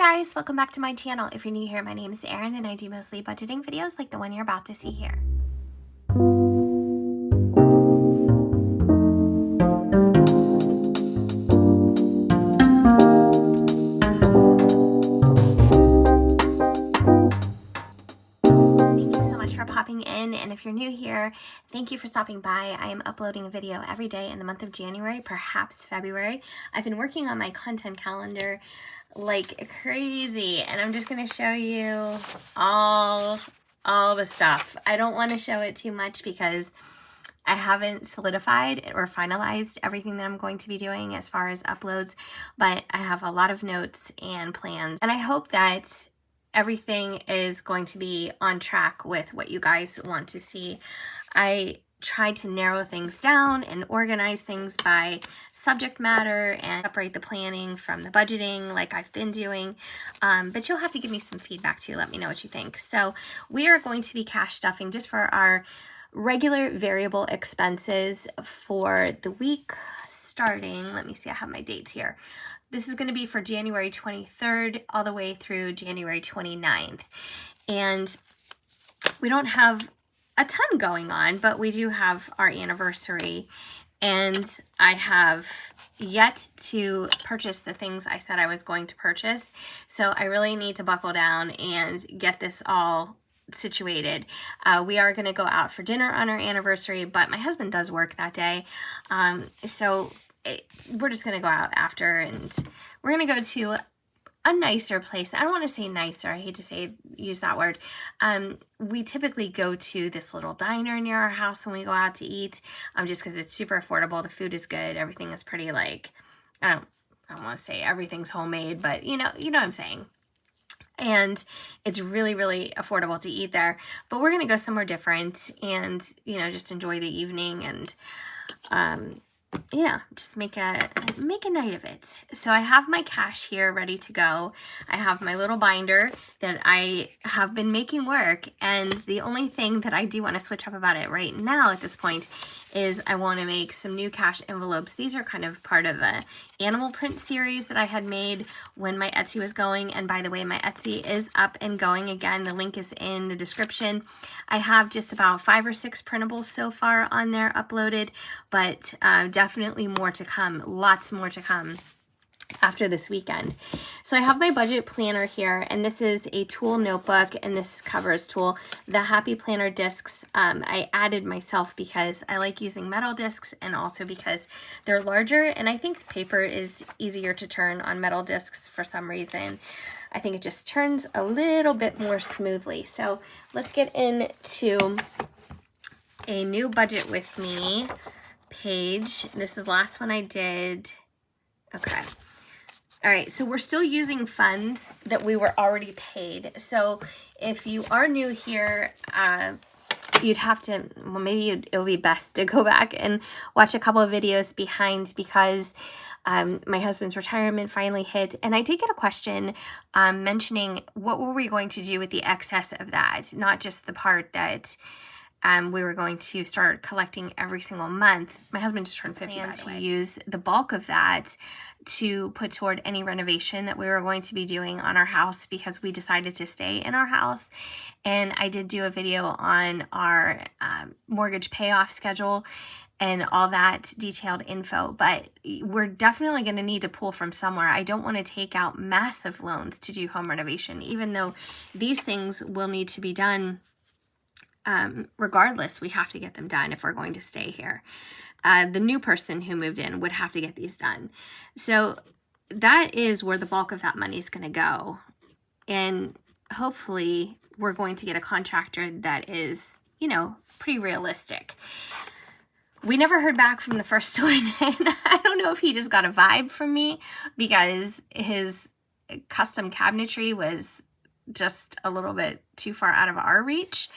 guys, welcome back to my channel. If you're new here, my name is Erin and I do mostly budgeting videos like the one you're about to see here. Thank you so much for popping in, and if you're new here, thank you for stopping by. I am uploading a video every day in the month of January, perhaps February. I've been working on my content calendar like crazy, and I'm just going to show you all the stuff. I don't want to show it too much because I haven't solidified or finalized everything that I'm going to be doing as far as uploads, but I have a lot of notes and plans, and I hope that everything is going to be on track with what you guys want to see. I tried to narrow things down and organize things by subject matter and separate the planning from the budgeting like I've been doing, but you'll have to give me some feedback too. Let me know what you think. So we are going to be cash stuffing just for our regular variable expenses for the week starting, let me see, I have my dates here. This is going to be for January 23rd all the way through January 29th. And we don't have a ton going on, but we do have our anniversary, and I have yet to purchase the things I said I was going to purchase. So I really need to buckle down and get this all situated. We are going to go out for dinner on our anniversary, but my husband does work that day. We're just going to go out after, and we're going to go to a nicer place. I don't want to say nicer. I hate to use that word. We typically go to this little diner near our house when we go out to eat, just because it's super affordable. The food is good. Everything is pretty, like, I don't want to say everything's homemade, but you know what I'm saying. And it's really, really affordable to eat there. But we're going to go somewhere different and, just enjoy the evening and, just make a night of it. So I have my cash here ready to go. I have my little binder that I have been making work, and the only thing that I do want to switch up about it right now at this point is I want to make some new cash envelopes. These are kind of part of a animal print series that I had made when my Etsy was going. And by the way, my Etsy is up and going again. The link is in the description. I have just about 5 or 6 printables so far on there uploaded, but definitely more to come, lots more to come after this weekend. So I have my budget planner here, and this is a tool notebook, and this covers tool. The Happy Planner discs I added myself because I like using metal discs, and also because they're larger, and I think paper is easier to turn on metal discs for some reason. I think it just turns a little bit more smoothly. So let's get into a new budget with me page. This is the last one I did. Okay. All right, so we're still using funds that we were already paid. So if you are new here, you'd have to, well, maybe it would be best to go back and watch a couple of videos behind, because my husband's retirement finally hit, and I did get a question mentioning what were we going to do with the excess of that, not just the part that we were going to start collecting every single month. My husband just turned 50, by the way. To use the bulk of that to put toward any renovation that we were going to be doing on our house, because we decided to stay in our house. And I did do a video on our mortgage payoff schedule and all that detailed info, but we're definitely going to need to pull from somewhere. I don't want to take out massive loans to do home renovation, even though these things will need to be done. Regardless, we have to get them done if we're going to stay here. The new person who moved in would have to get these done. So that is where the bulk of that money is going to go. And hopefully we're going to get a contractor that is, pretty realistic. We never heard back from the first one, and I don't know if he just got a vibe from me because his custom cabinetry was just a little bit too far out of our reach.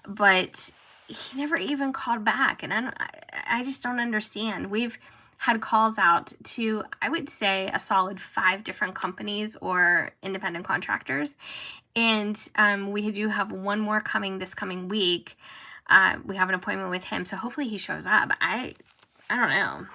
But he never even called back, and I just don't understand. We've had calls out to, I would say, a solid 5 different companies or independent contractors, and we do have one more coming this coming week. We have an appointment with him, so hopefully he shows up. I don't know.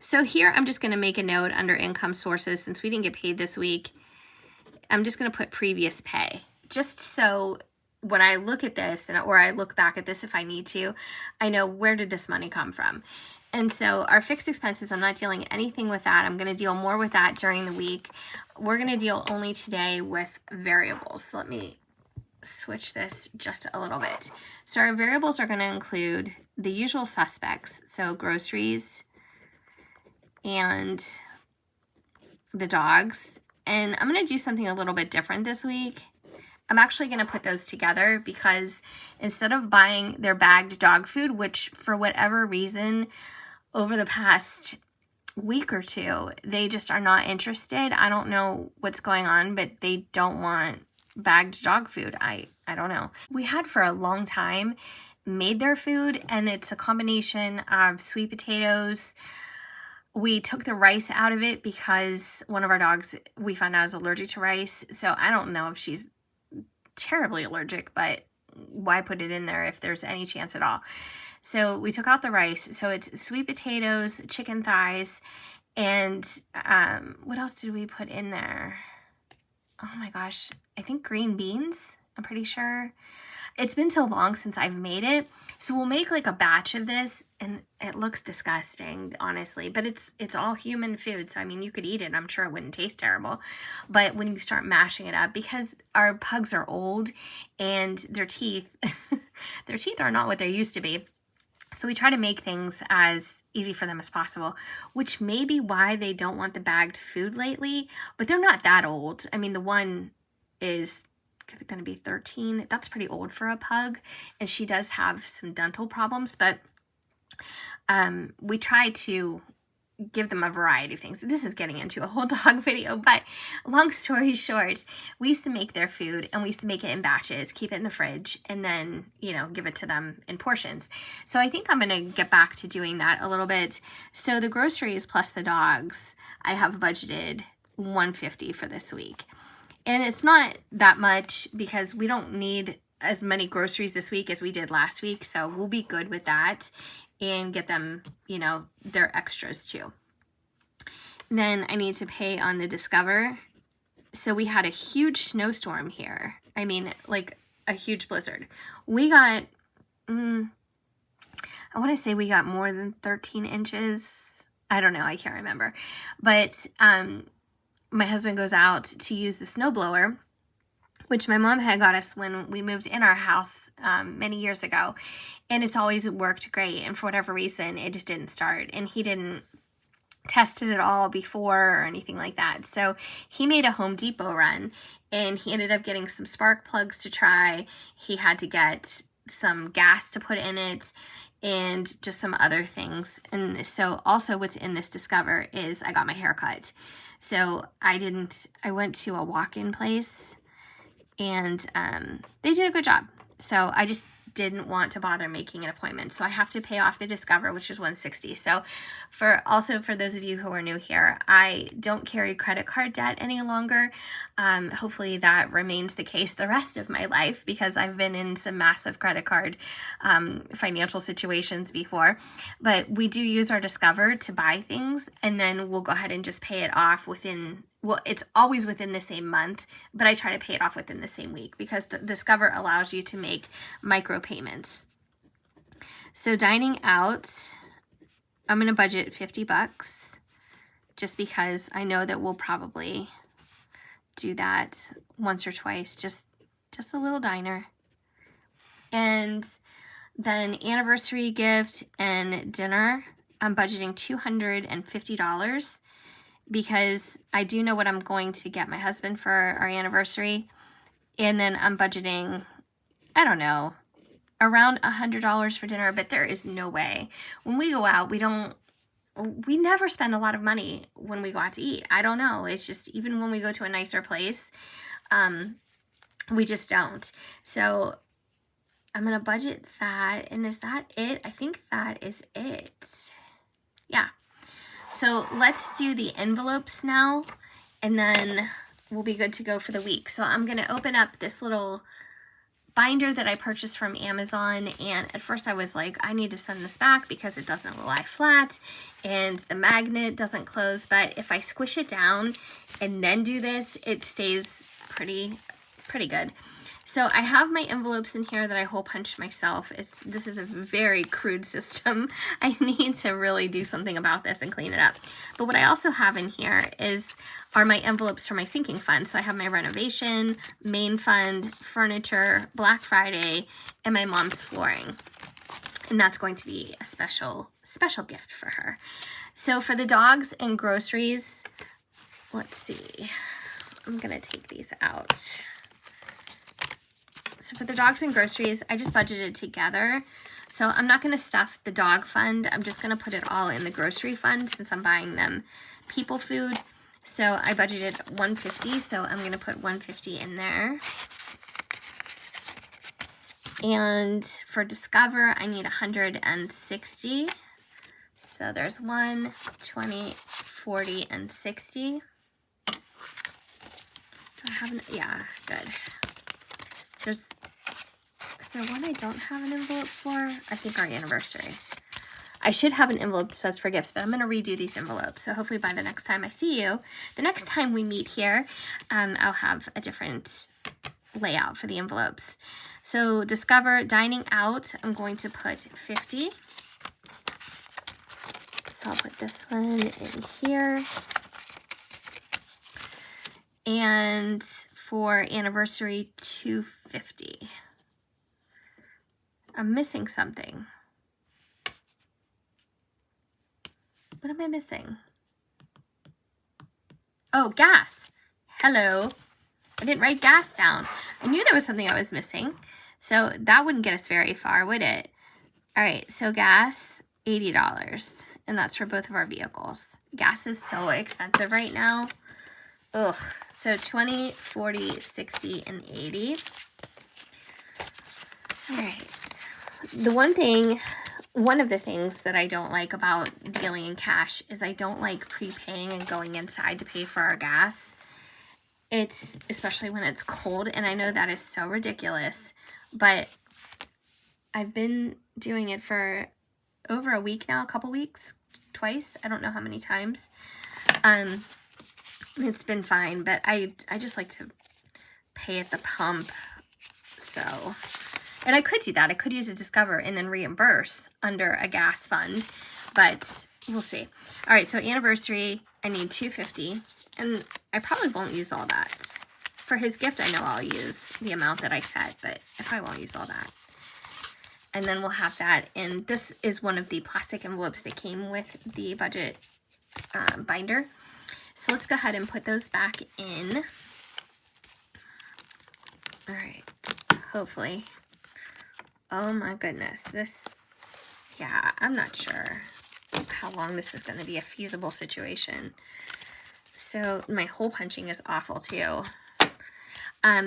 So here I'm just going to make a note under income sources, since we didn't get paid this week. I'm just going to put previous pay, just so when I look at this, or I look back at this if I need to, I know where did this money come from. And so our fixed expenses, I'm not dealing anything with that. I'm going to deal more with that during the week. We're going to deal only today with variables. So let me switch this just a little bit. So our variables are going to include the usual suspects, so groceries and the dogs. And I'm going to do something a little bit different this week. I'm actually going to put those together because instead of buying their bagged dog food, which for whatever reason over the past week or two, they just are not interested. I don't know what's going on, but they don't want bagged dog food. I don't know. We had for a long time made their food, and it's a combination of sweet potatoes. We took the rice out of it because one of our dogs we found out is allergic to rice. So I don't know if she's terribly allergic, but why put it in there if there's any chance at all? So we took out the rice. So it's sweet potatoes, chicken thighs, and what else did we put in there? Oh my gosh, I think green beans, I'm pretty sure. It's been so long since I've made it. So we'll make like a batch of this, and it looks disgusting, honestly, but it's all human food. So, I mean, you could eat it. I'm sure it wouldn't taste terrible. But when you start mashing it up, because our pugs are old and their teeth, their teeth are not what they used to be. So we try to make things as easy for them as possible, which may be why they don't want the bagged food lately, but they're not that old. I mean, the one is going to be 13. That's pretty old for a pug, and she does have some dental problems, but we try to give them a variety of things. This is getting into a whole dog video, but long story short, we used to make their food, and we used to make it in batches, keep it in the fridge, and then, you know, give it to them in portions. So I think I'm going to get back to doing that a little bit. So the groceries plus the dogs, I have budgeted $150 for this week. And it's not that much because we don't need as many groceries this week as we did last week. So we'll be good with that and get them, you know, their extras too. And then I need to pay on the Discover. So we had a huge snowstorm here. I mean, like a huge blizzard. We got, I want to say we got more than 13 inches. I don't know. I can't remember. But, my husband goes out to use the snowblower, which my mom had got us when we moved in our house many years ago. And it's always worked great. And for whatever reason, it just didn't start. And he didn't test it at all before or anything like that. So he made a Home Depot run, and he ended up getting some spark plugs to try. He had to get some gas to put in it and just some other things. And so also what's in this Discover is I got my hair cut. So I went to a walk-in place, and they did a good job. So I just didn't want to bother making an appointment. So I have to pay off the Discover, which is $160. So for those of you who are new here, I don't carry credit card debt any longer. Hopefully that remains the case the rest of my life, because I've been in some massive credit card financial situations before. But we do use our Discover to buy things, and then we'll go ahead and just pay it off within, well, it's always within the same month, but I try to pay it off within the same week because Discover allows you to make micro payments. So dining out, I'm going to budget $50 just because I know that we'll probably do that once or twice, just a little diner. And then anniversary gift and dinner, I'm budgeting $250 because I do know what I'm going to get my husband for our anniversary. And then I'm budgeting, I don't know, around $100 for dinner, but there is no way. When we go out, we never spend a lot of money when we go out to eat. I don't know. It's just, even when we go to a nicer place, we just don't. So I'm going to budget that. And is that it? I think that is it. Yeah. So let's do the envelopes now, and then we'll be good to go for the week. So I'm going to open up this little binder that I purchased from Amazon, and at first I was like, I need to send this back because it doesn't lie flat and the magnet doesn't close, but if I squish it down and then do this, it stays pretty good. So I have my envelopes in here that I hole punched myself. This is a very crude system. I need to really do something about this and clean it up. But what I also have in here are my envelopes for my sinking fund. So I have my renovation, main fund, furniture, Black Friday, and my mom's flooring. And that's going to be a special gift for her. So for the dogs and groceries, let's see. I'm gonna take these out. So for the dogs and groceries, I just budgeted together. So I'm not going to stuff the dog fund. I'm just going to put it all in the grocery fund since I'm buying them people food. So I budgeted $150. So I'm going to put $150 in there. And for Discover, I need $160. So there's 1, 20, 40, and 60. Do I have yeah, good. Is there one I don't have an envelope for? I think our anniversary. I should have an envelope that says for gifts, but I'm going to redo these envelopes. So hopefully by the next time I see you, the next time we meet here, I'll have a different layout for the envelopes. So Discover dining out, I'm going to put 50. So I'll put this one in here. And for anniversary, $250. I'm missing something. What am I missing? Oh, gas. Hello. I didn't write gas down. I knew there was something I was missing. So that wouldn't get us very far, would it? All right, so gas, $80. And that's for both of our vehicles. Gas is so expensive right now. Ugh. So 20, 40, 60, and 80. All right. One of the things that I don't like about dealing in cash is I don't like prepaying and going inside to pay for our gas. It's especially when it's cold, and I know that is so ridiculous, but I've been doing it for over a week now, a couple weeks, twice. I don't know how many times. It's been fine, but I just like to pay at the pump. So, and I could do that. I could use a Discover and then reimburse under a gas fund, but we'll see. All right, so anniversary, I need $250, and I probably won't use all that. For his gift, I know I'll use the amount that I set, but I probably won't use all that. And then we'll have that, and this is one of the plastic envelopes that came with the budget binder. So let's go ahead and put those back in. All right, hopefully. Oh my goodness, yeah, I'm not sure how long this is going to be a feasible situation. So my hole punching is awful too.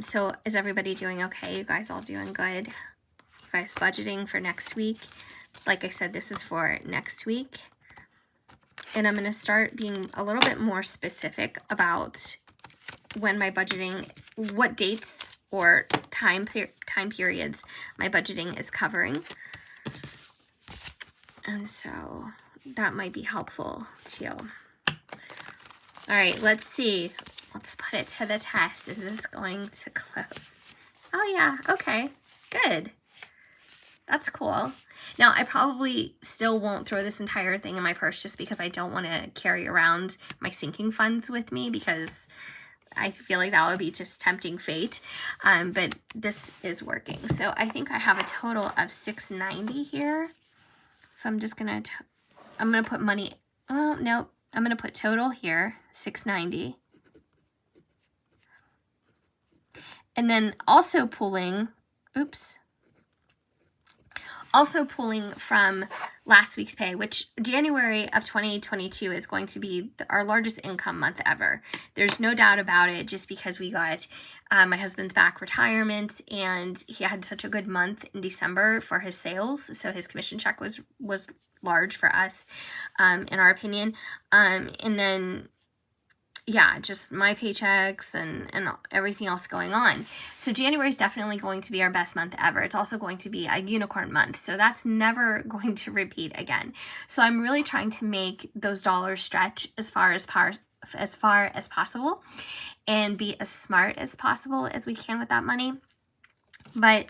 So is everybody doing okay? You guys all doing good? You guys budgeting for next week? Like I said, this is for next week. And I'm going to start being a little bit more specific about when my budgeting, what dates or time periods my budgeting is covering. And so that might be helpful too. All right, let's see. Let's put it to the test. Is this going to close? Oh yeah, okay, good. That's cool. Now, I probably still won't throw this entire thing in my purse just because I don't want to carry around my sinking funds with me, because I feel like that would be just tempting fate. But this is working. So I think I have a total of $690 here. So I'm just going to, I'm going to put money, oh, no, I'm going to put total here, $690. And then also pulling, also pulling from last week's pay, which January of 2022 is going to be our largest income month ever. There's no doubt about it, just because we got my husband's back retirement, and he had such a good month in December for his sales. So his commission check was large for us, in our opinion. And then, yeah, just my paychecks and everything else going on. So January is definitely going to be our best month ever. It's also going to be a unicorn month. So that's never going to repeat again. So I'm really trying to make those dollars stretch as far as far as possible and be as smart as possible as we can with that money. But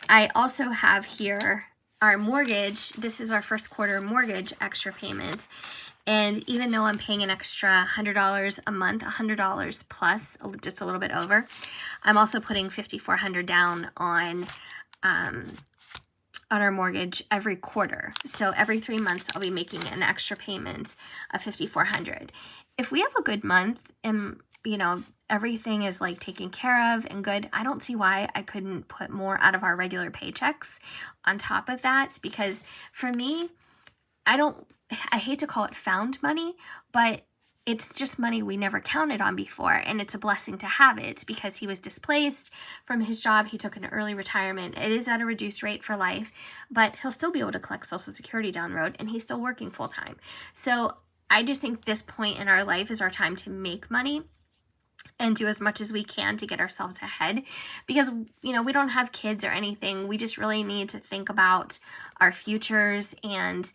I also have here our mortgage. This is our first quarter mortgage extra payments. And even though I'm paying an extra $100 a month, $100 plus, just a little bit over, I'm also putting $5,400 down on our mortgage every quarter. So every 3 months, I'll be making an extra payment of $5,400. If we have a good month and, you know, everything is like taken care of and good, I don't see why I couldn't put more out of our regular paychecks on top of that. Because for me, I hate to call it found money, but it's just money we never counted on before, and it's a blessing to have it because he was displaced from his job. He took an early retirement. It is at a reduced rate for life, but he'll still be able to collect Social Security down the road, and he's still working full time. So I just think this point in our life is our time to make money and do as much as we can to get ourselves ahead, because, you know, we don't have kids or anything. We just really need to think about our futures and,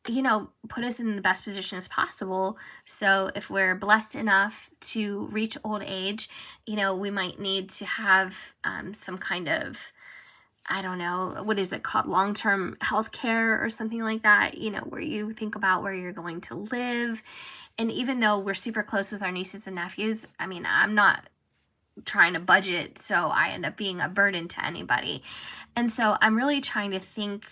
you know, put us in the best position as possible. So if we're blessed enough to reach old age, you know, we might need to have some kind of, I don't know, what is it called? Long-term health care or something like that, you know, where you think about where you're going to live. And even though we're super close with our nieces and nephews, I mean, I'm not trying to budget so I end up being a burden to anybody. And so I'm really trying to think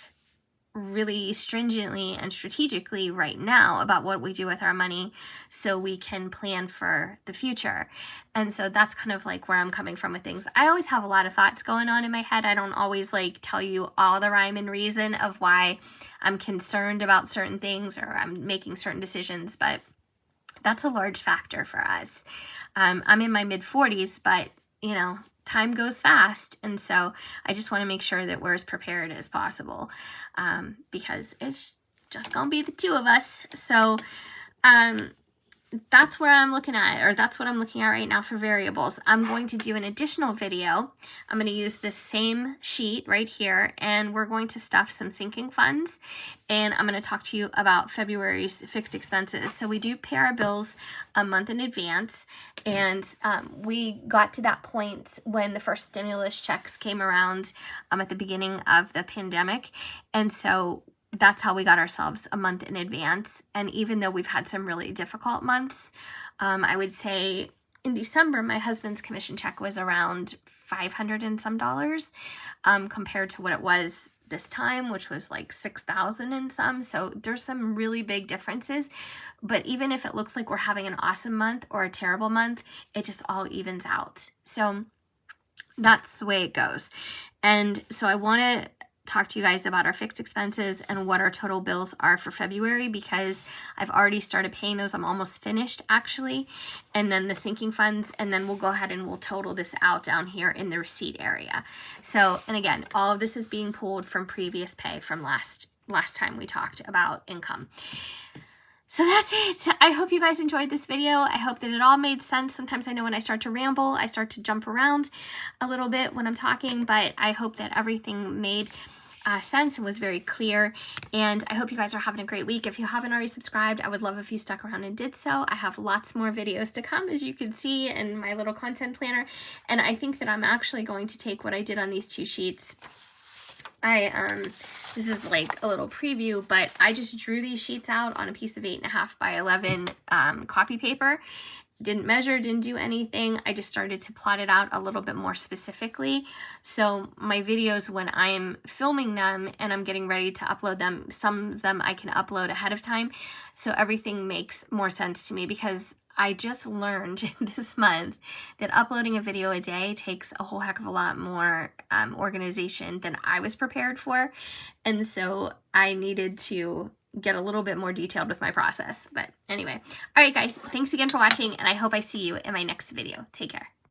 really stringently and strategically right now about what we do with our money so we can plan for the future. And so that's kind of like where I'm coming from with things. I always have a lot of thoughts going on in my head. I don't always like tell you all the rhyme and reason of why I'm concerned about certain things or I'm making certain decisions, but that's a large factor for us. I'm in my mid-40s, but, you know, time goes fast, and so I just want to make sure that we're as prepared as possible, because it's just gonna be the two of us. So that's where I'm looking at, or that's what I'm looking at right now for variables. I'm going to do an additional video. I'm going to use this same sheet right here, and we're going to stuff some sinking funds, and I'm going to talk to you about February's fixed expenses. So we do pay our bills a month in advance, and we got to that point when the first stimulus checks came around at the beginning of the pandemic, and so that's how we got ourselves a month in advance. And even though we've had some really difficult months, I would say in December, my husband's commission check was around $500 and some dollars, compared to what it was this time, which was like 6,000 and some. So there's some really big differences. But even if it looks like we're having an awesome month or a terrible month, it just all evens out. So that's the way it goes. And so I want to talk to you guys about our fixed expenses and what our total bills are for February, because I've already started paying those. I'm almost finished actually. And then the sinking funds, and then we'll go ahead and we'll total this out down here in the receipt area. So, and again, all of this is being pulled from previous pay from last time we talked about income. So that's it. I hope you guys enjoyed this video. I hope that it all made sense. Sometimes I know when I start to ramble, I start to jump around a little bit when I'm talking, but I hope that everything made sense and was very clear. And I hope you guys are having a great week. If you haven't already subscribed, I would love if you stuck around and did so. I have lots more videos to come, as you can see in my little content planner. And I think that I'm actually going to take what I did on these two sheets. This is like a little preview, but I just drew these sheets out on a piece of 8.5 by 11 copy paper. Didn't measure, didn't do anything. I just started to plot it out a little bit more specifically. So my videos, when I'm filming them and I'm getting ready to upload them, some of them I can upload ahead of time. So everything makes more sense to me, because I just learned this month that uploading a video a day takes a whole heck of a lot more organization than I was prepared for. And so I needed to get a little bit more detailed with my process. But anyway, all right guys, thanks again for watching, and I hope I see you in my next video. Take care.